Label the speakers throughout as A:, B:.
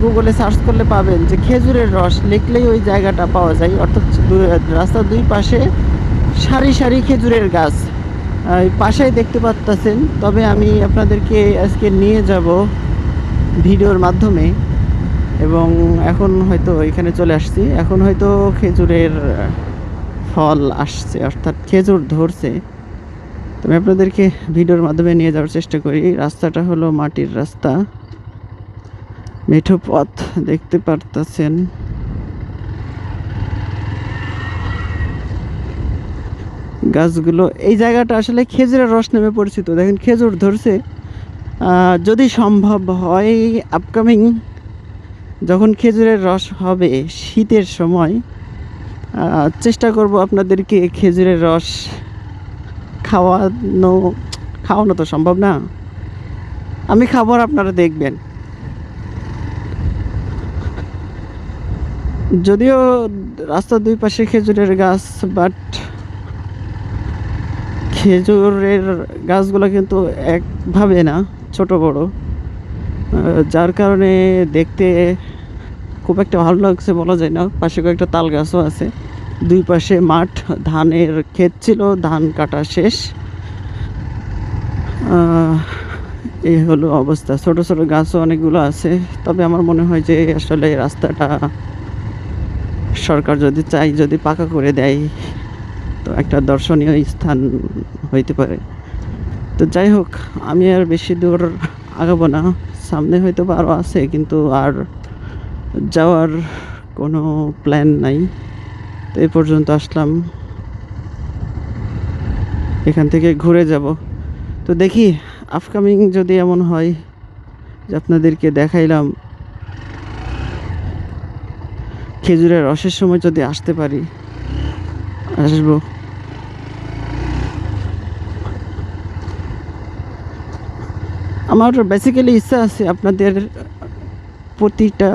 A: গুগলে সার্চ করলে পাবেন যে খেজুরের রস লিখলেই ওই জায়গাটা পাওয়া যায়। অর্থাৎ রাস্তার দুই পাশে সারি সারি খেজুরের গাছ এই পাশেই দেখতে পাচ্ছেন। তবে আমি আপনাদেরকে আজকে নিয়ে যাব ভিডিওর মাধ্যমে, এবং এখন হয়তো এখানে চলে আসছি। এখন হয়তো খেজুরের ফল আসছে, অর্থাৎ খেজুর ধরছে। তবে আপনাদেরকে ভিডিওর মাধ্যমে নিয়ে যাওয়ার চেষ্টা করি। রাস্তাটা হলো মাটির রাস্তা, মেঠো পথ দেখতে পারতেছেন। গাছগুলো, এই জায়গাটা আসলে খেজুরের রস নামে পরিচিত। দেখেন খেজুর ধরছে। যদি সম্ভব হয় আপকামিং যখন খেজুরের রস হবে শীতের সময়, চেষ্টা করব আপনাদেরকে খেজুরের রস খাওয়ানো তো সম্ভব না, আমি খাবার আপনারা দেখবেন। যদিও রাস্তার দুই পাশে খেজুরের গাছ, বাট খেজুরের গাছগুলো কিন্তু একভাবে না, ছোট বড়, যার কারণে দেখতে খুব একটা ভালো লাগছে বলা যায় না। পাশে কয়েকটা তাল গাছও আছে। দুই পাশে মাঠ, ধানের ক্ষেত ছিল, ধান কাটা শেষ। এই হলো অবস্থা। ছোট ছোট গাছও অনেকগুলো আছে। তবে আমার মনে হয় যে আসলে রাস্তাটা সরকার যদি চাই, যদি পাকা করে দেয়, তো একটা দর্শনীয় স্থান হইতে পারে। তো যাই হোক, আমি আর বেশি দূর আগাবো না। সামনে হয়তো আরও আছে, কিন্তু আর যাওয়ার কোনো প্ল্যান নাই। তো এই পর্যন্ত আসলাম, এখান থেকে ঘুরে যাব। তো দেখি আপকামিং যদি এমন হয় যে আপনাদেরকে দেখাইলাম, খেজুরের রসের সময় যদি আসতে পারি, আসবো। আমার বেসিক্যালি ইচ্ছা আছে আপনাদের প্রতিটা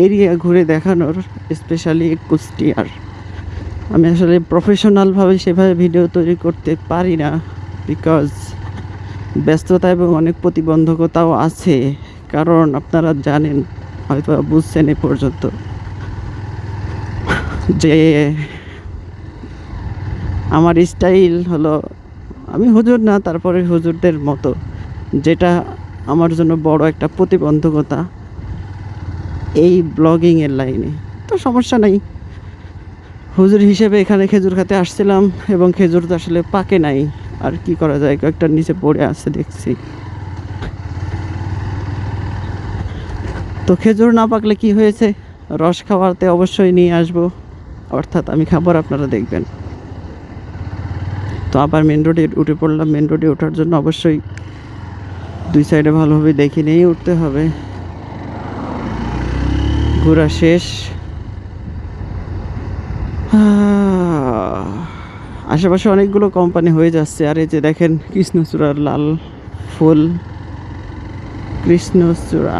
A: এরিয়া ঘুরে দেখানোর, স্পেশালি কুষ্টিয়ার। আমি আসলে প্রফেশনালভাবে সেভাবে ভিডিও তৈরি করতে পারি না, বিকজ ব্যস্ততা এবং অনেক প্রতিবন্ধকতাও আছে। কারণ আপনারা জানেন, হয়তো বুঝছেন এ পর্যন্ত, যে আমার স্টাইল হলো, আমি হুজুর না, তারপরে হুজুরদের মতো, যেটা আমার জন্য বড় একটা প্রতিবন্ধকতা এই ব্লগিংয়ের লাইনে। তো সমস্যা নাই, হুজুর হিসেবে এখানে খেজুর খেতে আসছিলাম, এবং খেজুর তো আসলে পাকে নাই, আর কি করা যায়, কয়েকটা নিচে পড়ে আছে দেখছি। তো খেজুর না পাকলে কি হয়েছে, রস খাওয়াতে অবশ্যই নিয়ে আসবো, অর্থাৎ আমি খাবার আপনারা দেখবেন। তো আবার মেন রোডে উঠে পড়লাম। মেন রোডে ওঠার জন্য অবশ্যই দুই সাইডে ভালোভাবে দেখে নিয়েই উঠতে হবে। ঘোরা শেষ, আশেপাশে অনেকগুলো কোম্পানি হয়ে যাচ্ছে। আর এই যে দেখেন কৃষ্ণচূড়ার লাল ফুল, কৃষ্ণচূড়া।